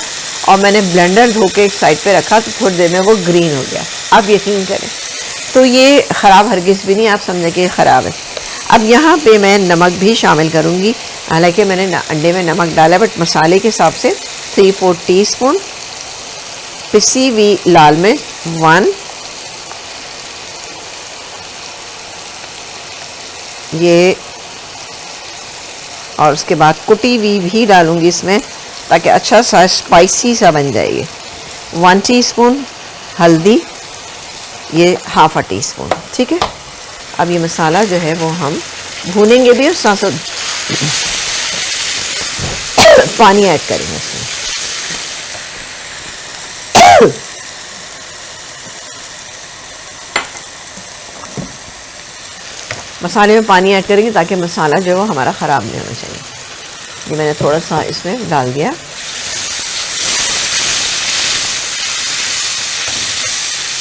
और मैंने ब्लेंडर धो के एक साइड पे रखा तो थोड़ी देर में वो ग्रीन हो गया। आप यकीन करें तो ये ख़राब हरगिज़ भी नहीं, आप समझें कि ख़राब है। अब यहाँ पे मैं नमक भी शामिल करूँगी, हालांकि मैंने अंडे में नमक डाला, बट मसाले के हिसाब से 3-4 टीस्पून पिसी हुई लाल मिर्च 1, ये, और उसके बाद कुटी हुई भी डालूंगी इसमें ताकि अच्छा सा स्पाइसी सा बन जाए। 1 टीस्पून हल्दी, ये 1/2 टीस्पून, ठीक है। अब ये मसाला जो है वो हम भूनेंगे भी और साथ साथ पानी ऐड करेंगे इसमें। मसाले में पानी ऐड करेंगे ताकि मसाला जो है वो हमारा ख़राब नहीं होना चाहिए। ये मैंने थोड़ा सा इसमें डाल दिया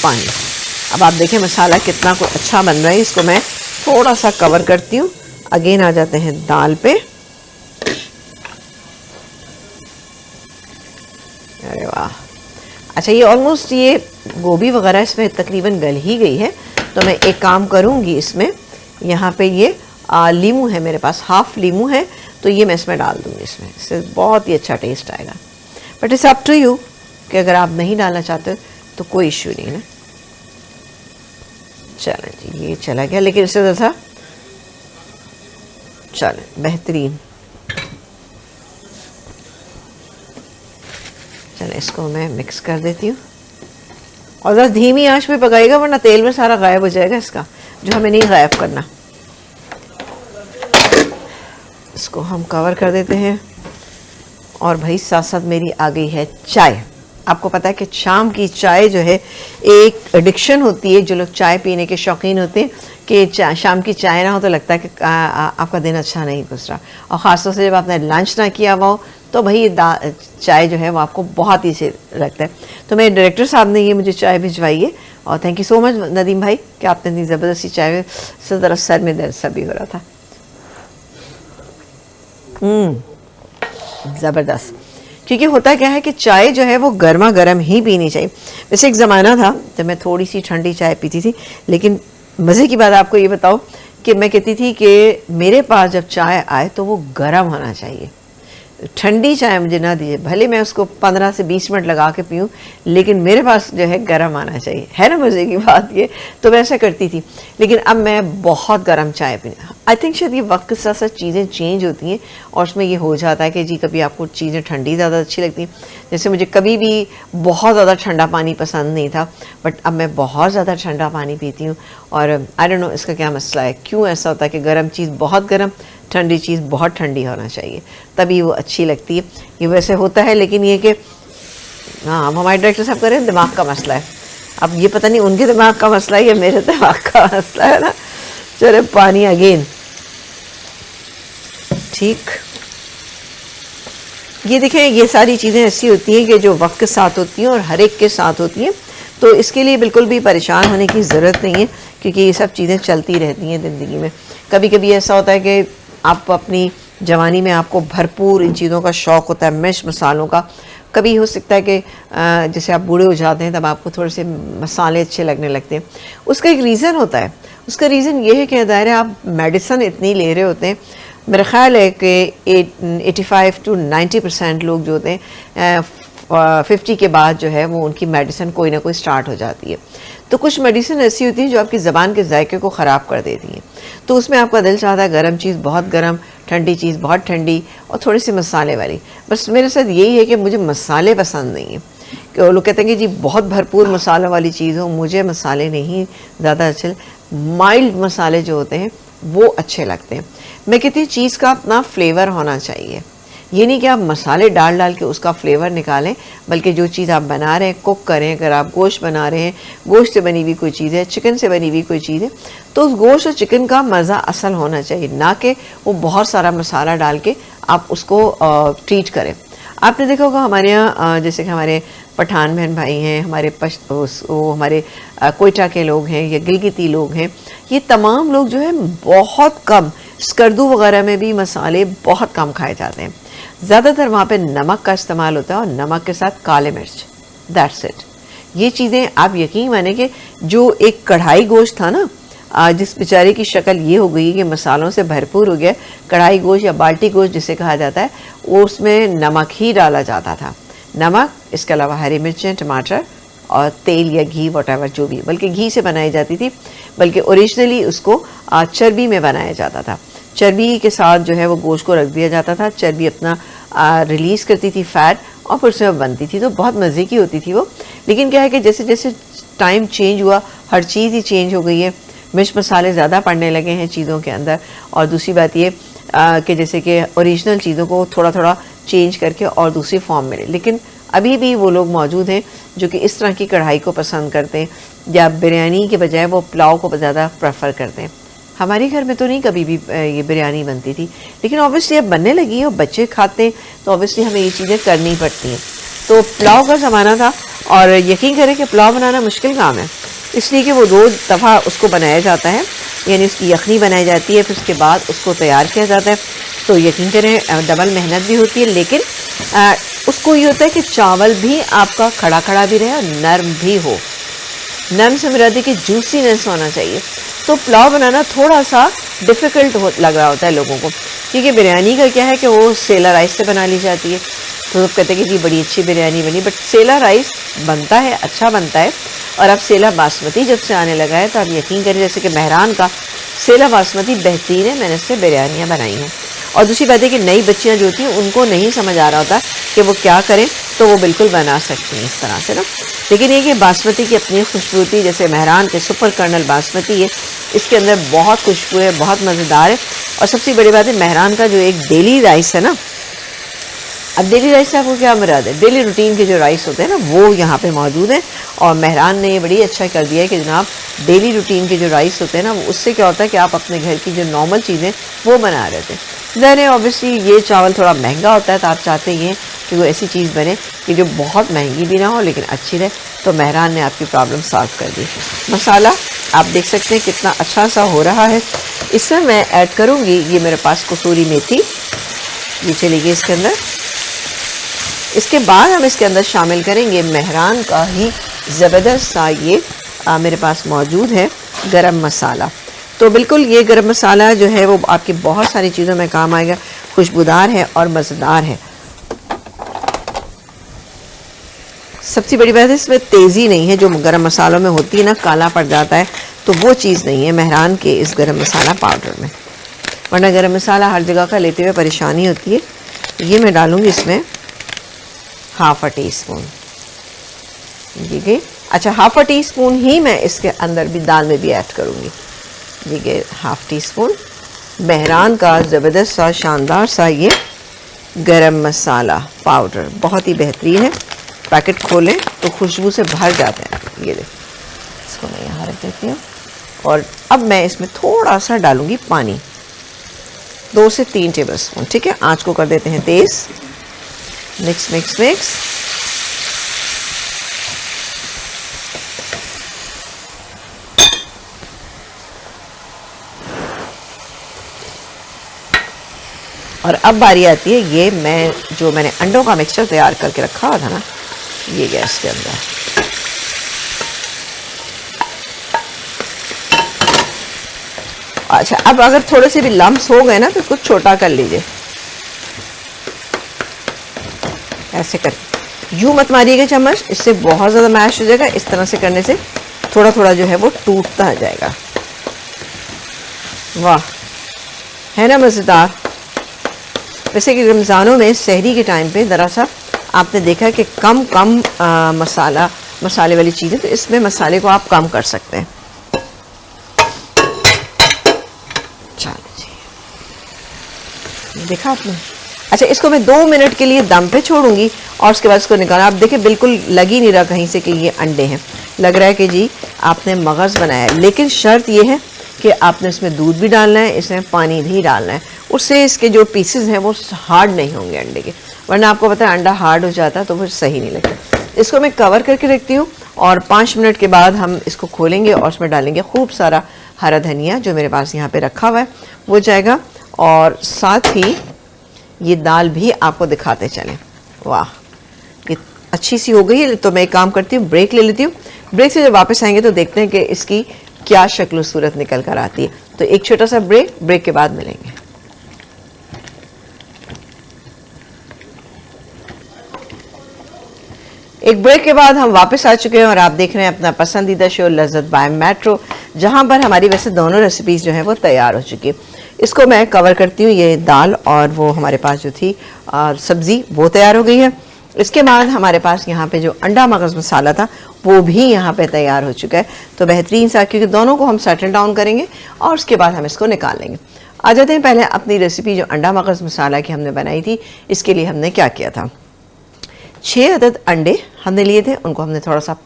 पानी। अब आप देखें मसाला कितना कुछ अच्छा बन रहा है। इसको मैं थोड़ा सा कवर करती हूँ। अगेन आ जाते हैं दाल पे। अरे वाह, अच्छा ये ऑलमोस्ट ये गोभी वगैरह इसमें तकरीबन गल ही गई है, तो मैं एक काम करूँगी, इसमें यहाँ पे ये लीमू है मेरे पास, 1/2 लीमू है, तो ये मैं इसमें डाल दूँगी। इससे बहुत ही अच्छा टेस्ट आएगा, but it's up to you कि अगर आप नहीं डालना चाहते तो कोई इशू नहीं ना। चलें जी, ये चला गया, लेकिन इससे ज़रा चलें बेहतरीन। इसको मैं मिक्स कर देती हूँ और ज़रा धीमी आंच पे पकाएगा वरना तेल में सारा गायब हो जाएगा इसका, जो हमें नहीं गायब करना। इसको हम कवर कर देते हैं और भाई साथ साथ मेरी आ गई है चाय। आपको पता है कि शाम की चाय जो है एक एडिक्शन होती है, जो लोग चाय पीने के शौकीन होते हैं कि शाम की चाय ना हो तो लगता है कि आपका दिन अच्छा नहीं गुजरा, और ख़ासतौर से जब आपने लंच ना किया हुआ हो तो भाई चाय जो है वो आपको बहुत ही से लगता है। तो मेरे डायरेक्टर साहब ने ये मुझे चाय भिजवाई है और thank you so much Nadeem भाई कि आपने इतनी ज़बरदस्ती चाय से ज़रा सर में दर्द सा भी हो रहा था। ज़बरदस्त। क्योंकि होता क्या है कि चाय जो है वो गर्मा गर्म ही पीनी चाहिए। वैसे एक ज़माना था जब मैं थोड़ी सी ठंडी चाय पीती थी, लेकिन मज़े की बात आपको ये बताओ कि मैं कहती थी कि मेरे पास जब चाय आए तो वो गर्म होना चाहिए, ठंडी चाय मुझे ना दीजिए, भले मैं उसको 15 से 20 मिनट लगा के पीऊँ, लेकिन मेरे पास जो है गर्म आना चाहिए। है ना मज़े की बात ये। तो मैं ऐसा करती थी, लेकिन अब मैं बहुत गर्म चाय पी। आई थिंक शायद ये वक्त के साथ साथ चीज़ें चेंज होती हैं और उसमें ये हो जाता है कि जी कभी आपको चीज़ें ठंडी ज़्यादा अच्छी लगती हैं। जैसे मुझे कभी भी बहुत ज़्यादा ठंडा पानी पसंद नहीं था, बट अब मैं बहुत ज़्यादा ठंडा पानी पीती हूँ। और आई डोंट नो इसका क्या मसला है, क्यों ऐसा होता है कि गर्म चीज़ बहुत गर्म, ठंडी चीज़ बहुत ठंडी होना चाहिए, तभी वो अच्छी लगती है। ये वैसे होता है, लेकिन ये कि हाँ अब हमारे डायरेक्टर साहब कह रहे हैं दिमाग का मसला है। अब ये पता नहीं उनके दिमाग का मसला है या मेरे दिमाग का मसला है ना। चलो पानी अगेन, ठीक। ये देखें, ये सारी चीज़ें ऐसी होती हैं कि जो वक्त के साथ होती हैं और हर एक के साथ होती हैं, तो इसके लिए बिल्कुल भी परेशान होने की ज़रूरत नहीं है, क्योंकि ये सब चीज़ें चलती रहती हैं ज़िंदगी में। कभी कभी ऐसा होता है कि आप अपनी जवानी में आपको भरपूर इन चीज़ों का शौक़ होता है, मिर्च मसालों का। कभी हो सकता है कि जैसे आप बूढ़े हो जाते हैं तब आपको थोड़े से मसाले अच्छे लगने लगते हैं। उसका एक रीज़न होता है। उसका रीज़न ये है कि ज़ाहिर है आप मेडिसिन इतनी ले रहे होते हैं। मेरा ख़्याल है कि 85 to 90% लोग जो होते हैं 50 के बाद जो है वो उनकी मेडिसिन कोई ना कोई स्टार्ट हो जाती है। तो कुछ मेडिसिन ऐसी होती हैं जो आपकी ज़बान के जायके को ख़राब कर देती हैं। तो उसमें आपका दिल चाहता है गर्म चीज़ बहुत गर्म, ठंडी चीज़ बहुत ठंडी और थोड़ी सी मसाले वाली। बस मेरे साथ यही है कि मुझे मसाले पसंद नहीं हैं। कि लोग कहते हैं कि जी बहुत भरपूर मसालों वाली चीज़ हो, मुझे मसाले नहीं ज़्यादा अच्छे, माइल्ड मसाले जो होते हैं वो अच्छे लगते हैं। मैं कहती हूँ चीज़ का अपना फ्लेवर होना चाहिए। ये नहीं कि आप मसाले डाल डाल के उसका फ्लेवर निकालें, बल्कि जो चीज़ आप बना रहे हैं, कुक करें। अगर आप गोश्त बना रहे हैं, गोश्त से बनी हुई कोई चीज़ है, चिकन से बनी हुई कोई चीज़ है, तो उस गोश्त और चिकन का मज़ा असल होना चाहिए, ना कि वो बहुत सारा मसाला डाल के आप उसको ट्रीट करें। आपने देखा होगा हमारे यहाँ जैसे कि हमारे पठान बहन भाई हैं, हमारे हमारे कोयटा के लोग हैं या गिलगिती लोग हैं, ये तमाम लोग जो है बहुत कम, स्कर्दू वगैरह में भी मसाले बहुत कम खाए जाते हैं। ज़्यादातर वहाँ पे नमक का इस्तेमाल होता है और नमक के साथ काले मिर्च, दैट्स इट। ये चीज़ें आप यकीन माने कि जो एक कढ़ाई गोश्त था ना, जिस बेचारे की शक्ल ये हो गई कि मसालों से भरपूर हो गया, कढ़ाई गोश्त या बाल्टी गोश्त जिसे कहा जाता है, वो उसमें नमक ही डाला जाता था। नमक, इसके अलावा हरी मिर्चें, टमाटर और तेल या घी, वॉटेवर जो भी, बल्कि घी से बनाई जाती थी, बल्कि ओरिजिनली उसको चर्बी में बनाया जाता था। चर्बी के साथ जो है वो गोश्त को रख दिया जाता था, चर्बी अपना रिलीज़ करती थी फैट और फिर से बनती थी, तो बहुत मज़े की होती थी वो। लेकिन क्या है कि जैसे जैसे टाइम चेंज हुआ, हर चीज़ ही चेंज हो गई है। मिर्च मसाले ज़्यादा पड़ने लगे हैं चीज़ों के अंदर, और दूसरी बात ये कि जैसे कि ओरिजिनल चीज़ों को थोड़ा थोड़ा चेंज करके और दूसरी फॉर्म में, लेकिन अभी भी वो लोग मौजूद हैं जो कि इस तरह की कढ़ाई को पसंद करते हैं, या बिरयानी के बजाय वो पुलाव को ज़्यादा प्रेफर करते हैं। हमारे घर में तो नहीं कभी भी ये बिरयानी बनती थी, लेकिन ऑब्वियसली अब बनने लगी है और बच्चे खाते हैं, तो ऑब्वियसली हमें ये चीज़ें करनी पड़ती हैं। तो पुलाव का ज़माना था, और यकीन करें कि पुलाव बनाना मुश्किल काम है, इसलिए कि वो 2 दफ़ा उसको बनाया जाता है, यानी उसकी यखनी बनाई जाती है, फिर उसके बाद उसको तैयार किया जाता है। तो यकीन करें डबल मेहनत भी होती है, लेकिन उसको ये होता है कि चावल भी आपका खड़ा खड़ा भी रहे और नरम भी हो। नरम से मेरा देखिए जूसीनेस होना चाहिए। तो पुलाव बनाना थोड़ा सा डिफ़िकल्ट लग रहा होता है लोगों को, क्योंकि बिरयानी का क्या है कि वो सेला राइस से बना ली जाती है। तो सब कहते हैं कि जी बड़ी अच्छी बिरयानी बनी, बट सेला राइस बनता है, अच्छा बनता है। और अब सेला बासमती जब से आने लगा है, तो आप यकीन करें जैसे कि मेहरान का सेला बासमती बेहतरीन है, मैंने इससे बिरयानियाँ बनाई हैं। और दूसरी बात है कि नई बच्चियाँ जो होती हैं उनको नहीं समझ आ रहा होता कि वो क्या करें, तो वो बिल्कुल बना सकती हैं इस तरह से ना। लेकिन ये कि बासमती की अपनी खुशबू थी, जैसे मेहरान के सुपर कर्नल बासमती है, इसके अंदर बहुत खुशबू है, बहुत मज़ेदार है। और सबसे बड़ी बात है मेहरान का जो एक डेली राइस है ना, अब डेली राइस से आपको क्या मुराद है? डेली रूटीन के जो राइस होते हैं ना वो यहाँ पे मौजूद हैं। और मेहरान ने ये बड़ी अच्छा कर दिया है कि जनाब डेली रूटीन के जो राइस होते हैं ना, उससे क्या होता है कि आप अपने घर की जो नॉर्मल चीज़ें वो बना रहे थे। ज़ाहिर ऑब्वियसली ये चावल थोड़ा महंगा होता है, तो आप चाहते हैं कि वो ऐसी चीज़ बने कि जो बहुत महंगी भी ना हो लेकिन अच्छी रहे, तो मेहरान ने आपकी प्रॉब्लम सॉल्व कर दी। मसाला आप देख सकते हैं कितना अच्छा सा हो रहा है। इसमें मैं ऐड करूँगी, ये मेरे पास कसूरी मेथी, ये चलेगी इसके अंदर। इसके बाद हम इसके अंदर शामिल करेंगे मेहरान का ही ज़बरदस्त सा ये मेरे पास मौजूद है गरम मसाला। तो बिल्कुल ये गरम मसाला जो है वो आपकी बहुत सारी चीज़ों में काम आएगा, खुशबूदार है और मज़ेदार है। सबसे बड़ी बात है इसमें तेज़ी नहीं है, जो गरम मसालों में होती है ना, काला पड़ जाता है, तो वो चीज़ नहीं है मेहरान के इस गरम मसाला पाउडर में। वरना गरम मसाला हर जगह का लेते हुए परेशानी होती है। ये मैं डालूँगी इसमें हाफ़ टी स्पून, ठीक है। अच्छा, हाफ़ टी स्पून ही मैं इसके अंदर भी दाल में भी ऐड करूँगी, ठीक है। हाफ़ टी स्पून मेहरान का ज़बरदस्त सा शानदार सा ये गरम मसाला पाउडर, बहुत ही बेहतरीन है। पैकेट खोलें तो खुशबू से भर जाते हैं। ये देखो, इसको मैं यहाँ रख देती हूँ। और अब मैं इसमें थोड़ा सा डालूँगी पानी, 2 से 3 टेबल स्पून, ठीक है। आँच को कर देते हैं तेज़। Mix mix mix. और अब बारी आती है ये मैंने अंडों का मिक्सचर तैयार करके रखा हुआ था ना, ये गैस के अंदर। अच्छा, अब अगर थोड़े से भी लम्स हो गए ना तो कुछ छोटा कर लीजिए, ऐसे कर। यूँ मत मारिएगा चम्मच, इससे बहुत ज़्यादा मैश हो जाएगा। इस तरह से करने से थोड़ा थोड़ा जो है वो टूटता आ जाएगा। वाह, है ना मज़ेदार। वैसे कि रमज़ानों में सहरी के टाइम पे दरअसल आपने देखा कि कम मसाले वाली चीज़ें, तो इसमें मसाले को आप कम कर सकते हैं। चलो जी, देखा आपने। अच्छा, इसको मैं 2 मिनट के लिए दम पे छोड़ूंगी और उसके बाद इसको निकाला। आप देखें बिल्कुल लग ही नहीं रहा कहीं से कि ये अंडे हैं, लग रहा है कि जी आपने मगज़ बनाया है। लेकिन शर्त ये है कि आपने इसमें दूध भी डालना है, इसमें पानी भी डालना है, उससे इसके जो पीसेस हैं वो हार्ड नहीं होंगे अंडे के। वरना आपको पता है अंडा हार्ड हो जाता है तो फिर सही नहीं लगता। इसको मैं कवर करके रखती हूँ और 5 मिनट के बाद हम इसको खोलेंगे और उसमें डालेंगे खूब सारा हरा धनिया जो मेरे पास यहाँ पे रखा हुआ है वो जाएगा। और साथ ही ये दाल भी आपको दिखाते चलें। वाह, ये अच्छी सी हो गई है। तो मैं एक काम करती हूँ, ब्रेक ले लेती हूँ। ब्रेक से जब वापस आएंगे तो देखते हैं कि इसकी क्या शक्ल सूरत निकल कर आती है। तो एक छोटा सा ब्रेक के बाद मिलेंगे। एक ब्रेक के बाद हम वापस आ चुके हैं और आप देख रहे हैं अपना पसंदीदा शो लज़्ज़त बाय मेट्रो, जहां पर हमारी वैसे दोनों रेसिपीज़ जो है वो तैयार हो चुकी है। इसको मैं कवर करती हूँ। ये दाल और वो हमारे पास जो थी सब्ज़ी वो तैयार हो गई है। इसके बाद हमारे पास यहाँ पे जो अंडा मगज़ मसाला था वो भी यहाँ पे तैयार हो चुका है। तो बेहतरीन सा, क्योंकि दोनों को हम सेटल डाउन करेंगे और उसके बाद हम इसको निकाल लेंगे। आ जाते हैं पहले अपनी रेसिपी जो अंडा मगज़ मसाला की हमने बनाई थी। इसके लिए हमने क्या किया था, 6 अदद अंडे हमने लिए थे, उनको हमने थोड़ा सा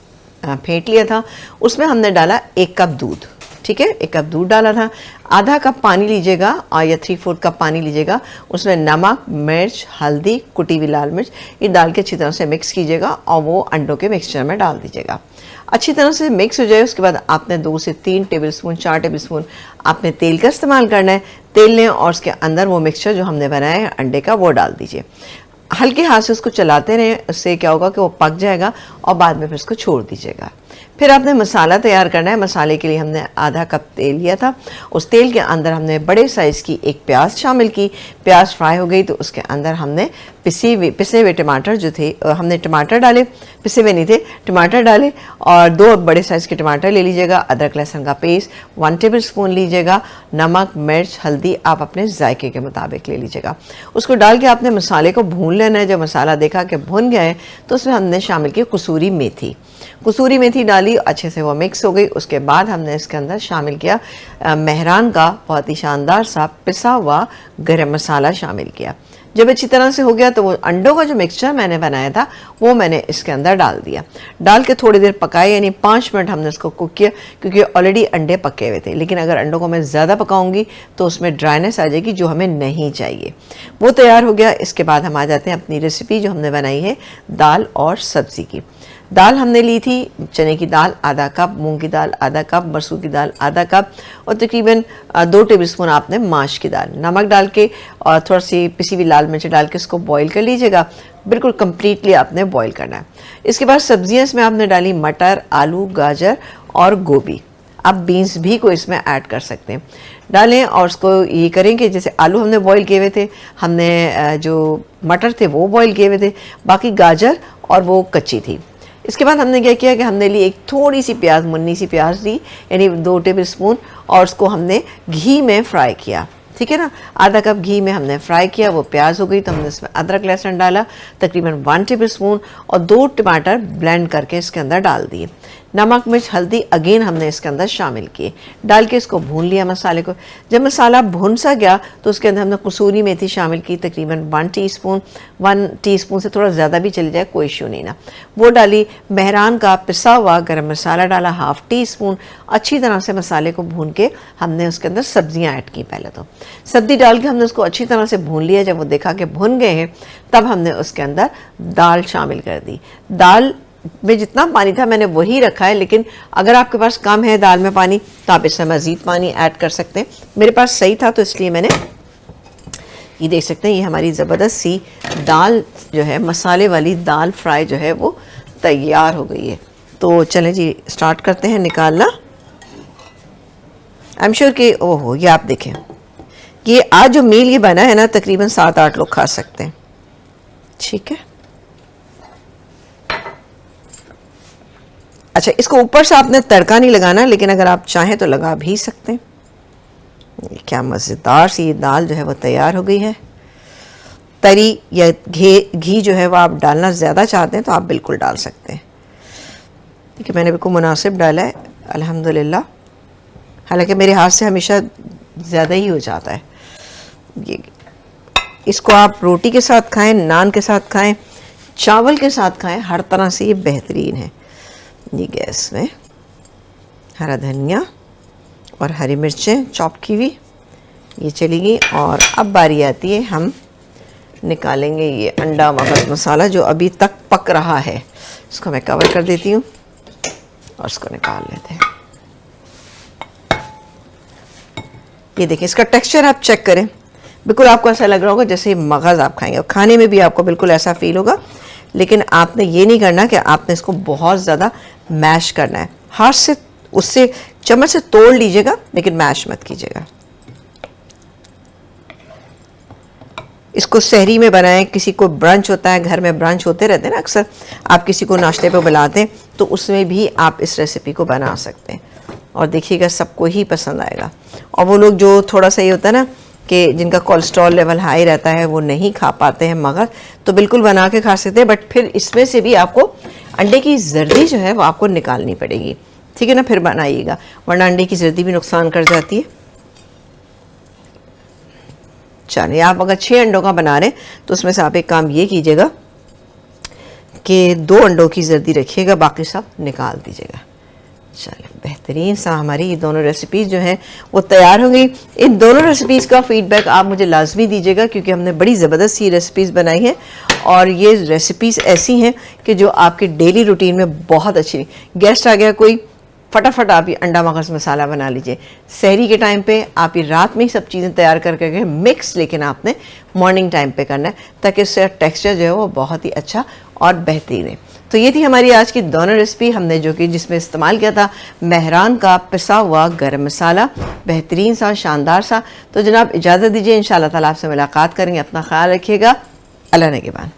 फेंट लिया था। उसमें हमने डाला 1 कप दूध, ठीक है, 1 कप दूध डाला था। आधा कप पानी लीजिएगा और या 3/4 कप पानी लीजिएगा। उसमें नमक, मिर्च, हल्दी, कुटी हुई लाल मिर्च ये डाल के अच्छी तरह से मिक्स कीजिएगा और वो अंडों के मिक्सचर में डाल दीजिएगा। अच्छी तरह से मिक्स हो जाए उसके बाद आपने 2 से 3 टेबल स्पून 4 टेबल स्पून आपने तेल का इस्तेमाल करना है। तेल लें और उसके अंदर वो मिक्सचर जो हमने बनाया है अंडे का वो डाल दीजिए। हल्के हाथ से उसको चलाते रहें, उससे क्या होगा कि वो पक जाएगा और बाद में फिर उसको छोड़ दीजिएगा। फिर आपने मसाला तैयार करना है। मसाले के लिए हमने आधा कप तेल लिया था। उस तेल के अंदर हमने बड़े साइज़ की एक प्याज शामिल की। प्याज फ्राई हो गई तो उसके अंदर हमने पिसे हुए टमाटर जो थे, हमने टमाटर डाले, पिसे हुए नहीं थे, टमाटर डाले और 2 बड़े साइज़ के टमाटर ले लीजिएगा। अदरक लहसुन का पेस्ट 1 टेबल स्पून लीजिएगा। नमक, मिर्च, हल्दी आप अपने जायके के मुताबिक ले लीजिएगा। उसको डाल के आपने मसाले को भून लेना है। जब मसाला देखा कि भुन गया है तो उसमें हमने शामिल की कसूरी मेथी। कसूरी मेथी डाली, अच्छे से वो मिक्स हो गई। उसके बाद हमने इसके अंदर शामिल किया मेहरान का बहुत ही शानदार सा पिसा हुआ गरम मसाला शामिल किया। जब अच्छी तरह से हो गया तो वो अंडों का जो मिक्सचर मैंने बनाया था वो मैंने इसके अंदर डाल दिया। डाल के थोड़ी देर पकाए, यानी 5 मिनट हमने इसको कुक किया, क्योंकि ऑलरेडी अंडे पके हुए थे। लेकिन अगर अंडों को मैं ज़्यादा पकाऊंगी तो उसमें ड्राइनेस आ जाएगी जो हमें नहीं चाहिए। वो तैयार हो गया। इसके बाद हम आ जाते हैं अपनी रेसिपी जो हमने बनाई है दाल और सब्ज़ी की। दाल हमने ली थी चने की दाल आधा कप, मूंग की दाल आधा कप, मसूर की दाल आधा कप और तकरीबन 2 टेबलस्पून आपने माश की दाल, नमक डाल के और थोड़ा सी पिसी हुई लाल मिर्च डाल के इसको बॉईल कर लीजिएगा। बिल्कुल कंप्लीटली आपने बॉईल करना है। इसके बाद सब्जियां इसमें आपने डाली मटर, आलू, गाजर और गोभी। आप बीन्स भी को इसमें ऐड कर सकते हैं, डालें और उसको ये करें कि जैसे आलू हमने बॉईल किए हुए थे, हमने जो मटर थे वो बॉईल किए हुए थे, बाकी गाजर और वो कच्ची थी। इसके बाद हमने क्या किया कि हमने ली एक थोड़ी सी प्याज, मुन्नी सी प्याज ली, यानी 2 टेबल स्पून, और उसको हमने घी में फ्राई किया। ठीक है ना, आधा कप घी में हमने फ्राई किया। वो प्याज हो गई तो हमने इसमें अदरक लहसुन डाला तकरीबन 1 टेबल स्पून और 2 टमाटर ब्लेंड करके इसके अंदर डाल दिए। नमक, मिर्च, हल्दी अगेन हमने इसके अंदर शामिल किए, डाल के इसको भून लिया मसाले को। जब मसाला भुन सा गया तो उसके अंदर हमने कसूरी मेथी शामिल की तकरीबन 1 टीस्पून, 1 टीस्पून से थोड़ा ज़्यादा भी चली जाए कोई इशू नहीं ना, वो डाली। मेहरान का पिसा हुआ गरम मसाला डाला 1/2 टीस्पून। अच्छी तरह से मसाले को भून के हमने उसके अंदर सब्जियां ऐड की। पहले तो सब्जी डाल के हमने उसको अच्छी तरह से भून लिया। जब वो देखा कि भुन गए हैं तब हमने उसके अंदर दाल शामिल कर दी। दाल में जितना पानी था मैंने वही रखा है, लेकिन अगर आपके पास कम है दाल में पानी तो आप इसमें मज़ीद पानी ऐड कर सकते हैं। मेरे पास सही था तो इसलिए मैंने, ये देख सकते हैं, ये हमारी ज़बरदस्त सी दाल जो है, मसाले वाली दाल फ्राई जो है वो तैयार हो गई है। तो चलें जी स्टार्ट करते हैं निकालना। आई एम श्योर कि ओहो, ये आप देखें, ये आज जो मील ये बना है ना तकरीबन 7-8 लोग खा सकते हैं। ठीक है, अच्छा, इसको ऊपर से आपने तड़का नहीं लगाना, लेकिन अगर आप चाहें तो लगा भी सकते हैं। ये क्या मज़ेदार सी ये दाल जो है वो तैयार हो गई है। तरी या घी जो है वो आप डालना ज़्यादा चाहते हैं तो आप बिल्कुल डाल सकते हैं। ठीक है, मैंने बिल्कुल मुनासिब डाला है अल्हम्दुलिल्लाह, हालांकि मेरे हाथ से हमेशा ज़्यादा ही हो जाता है। ये इसको आप रोटी के साथ खाएं, नान के साथ खाएं, चावल के साथ खाएं, हर तरह से ये बेहतरीन है। ये गैस में हरा धनिया और हरी मिर्चें चॉप की हुई ये चली गई। और अब बारी आती है, हम निकालेंगे ये अंडा मगज़ मसाला जो अभी तक पक रहा है। इसको मैं कवर कर देती हूँ और इसको निकाल लेते हैं। ये देखिए, इसका टेक्सचर आप चेक करें, बिल्कुल आपको ऐसा लग रहा होगा जैसे मगज़ आप खाएंगे, और खाने में भी आपको बिल्कुल ऐसा फील होगा। लेकिन आपने ये नहीं करना कि आपने इसको बहुत ज़्यादा मैश करना है। हाथ से उससे चम्मच से तोड़ लीजिएगा, लेकिन मैश मत कीजिएगा। इसको सहरी में बनाएं, किसी को ब्रंच होता है, घर में ब्रंच होते रहते हैं ना अक्सर, आप किसी को नाश्ते पे बुलाते हैं तो उसमें भी आप इस रेसिपी को बना सकते हैं और देखिएगा सबको ही पसंद आएगा। और वो लोग जो थोड़ा सा ये होता है ना कि जिनका कोलेस्ट्रॉल लेवल हाई रहता है, वो नहीं खा पाते हैं मगर, तो बिल्कुल बना के खा सकते हैं। बट फिर इसमें से भी आपको अंडे की जर्दी जो है वो आपको निकालनी पड़ेगी। ठीक है ना, फिर बनाइएगा, वरना अंडे की जर्दी भी नुकसान कर जाती है। चलिए, आप अगर 6 अंडों का बना रहे हैं तो उसमें से आप एक काम ये कीजिएगा कि 2 अंडों की जर्दी रखिएगा, बाकी सब निकाल दीजिएगा। चलिए, बेहतरीन सा हमारी ये दोनों रेसिपीज़ जो हैं वो तैयार हो गई। इन दोनों रेसिपीज़ का फीडबैक आप मुझे लाजमी दीजिएगा, क्योंकि हमने बड़ी ज़बरदस्त सी रेसिपीज़ बनाई हैं और ये रेसिपीज़ ऐसी हैं कि जो आपके डेली रूटीन में बहुत अच्छी। गेस्ट आ गया कोई, फटाफट आप ये अंडा मगज़ मसाला बना लीजिए। सहरी के टाइम पे आप ये रात में ही सब चीज़ें तैयार करके मिक्स, लेकिन आपने मॉर्निंग टाइम पे करना है ताकि उससे टेक्सचर जो है वो बहुत ही अच्छा और बेहतरीन है। तो ये थी हमारी आज की दोनों रेसिपी, हमने जो कि जिसमें इस्तेमाल किया था मेहरान का पिसा हुआ गरम मसाला, बेहतरीन सा, शानदार सा। तो जनाब इजाज़त दीजिए, इंशाअल्लाह ताला आपसे मुलाकात करेंगे। अपना ख्याल रखिएगा। अल्लाह ने के बाद।